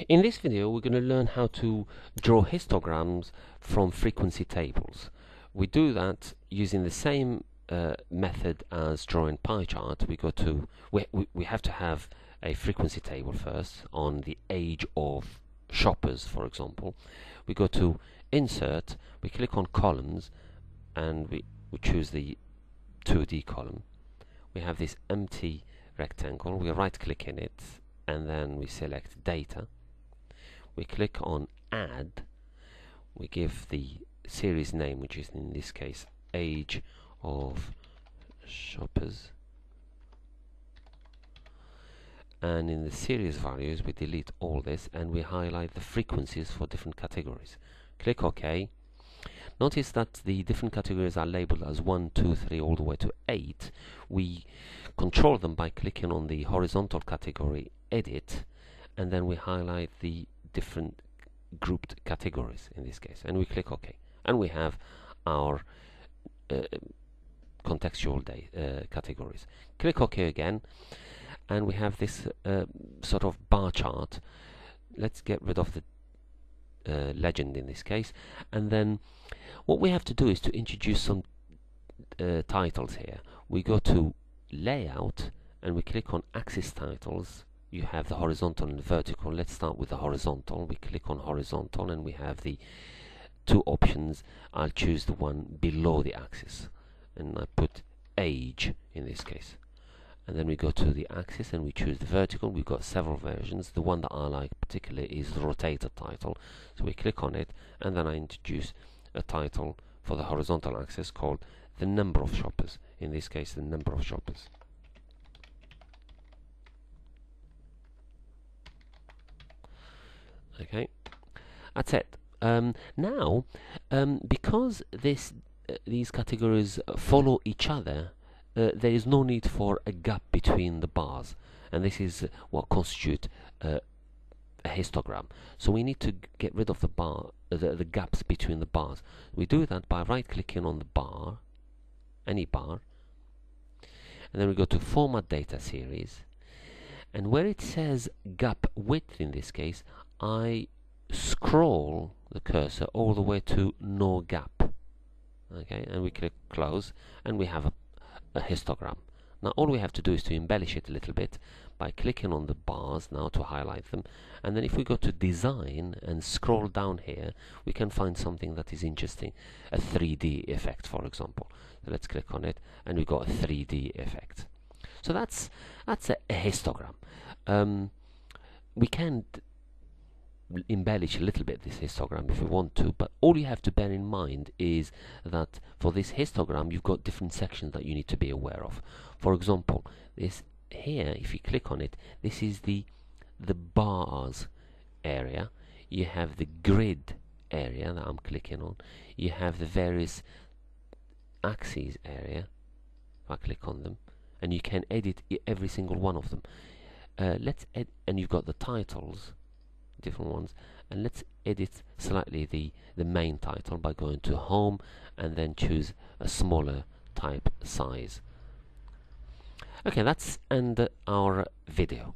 In this video we're going to learn how to draw histograms from frequency tables. We do that using the same method as drawing pie chart. We have to have a frequency table first on the age of shoppers, for example. We go to insert, we click on columns, and we choose the 2D column. We have this empty rectangle, we right click in it, and then we select data. We click on add, we give the series name, which is in this case age of shoppers, and in the series values we delete all this and we highlight the frequencies for different categories. Click OK. Notice that the different categories are labeled as 1, 2, 3 all the way to 8. We control them by clicking on the horizontal category edit, and then we highlight the different grouped categories in this case, and we click OK, and we have our contextual categories. Click OK again, and we have this sort of bar chart. Let's get rid of the legend in this case, and then what we have to do is to introduce some titles here. We go to layout and we click on axis titles. You have the horizontal and vertical. Let's start with the horizontal. We click on horizontal and we have the two options. I'll choose the one below the axis and I put age in this case. And then we go to the axis and we choose the vertical. We've got several versions. The one that I like particularly is the rotator title. So we click on it and then I introduce a title for the horizontal axis called the number of shoppers. In this case, the number of shoppers. Okay, that's it. Now, because these categories follow each other, there is no need for a gap between the bars, and this is what constitutes a histogram. So we need to get rid of the gaps between the bars. We do that by right-clicking on the bar, any bar, and then we go to Format Data Series, and where it says gap width in this case, I scroll the cursor all the way to no gap. Okay, and we click close, and we have a histogram. Now all we have to do is to embellish it a little bit by clicking on the bars now to highlight them, and then if we go to design and scroll down here, we can find something that is interesting, a 3D effect, for example. So let's click on it and we got a 3D effect. So that's a histogram. We can embellish a little bit this histogram if you want to, but all you have to bear in mind is that for this histogram you've got different sections that you need to be aware of. For example, this here, if you click on it, this is the bars area. You have the grid area that I'm clicking on. You have the various axes area. If I click on them, and you can edit every single one of them. And you've got the titles, different ones, and let's edit slightly the main title by going to home and then choose a smaller type size. Okay, that's end our video.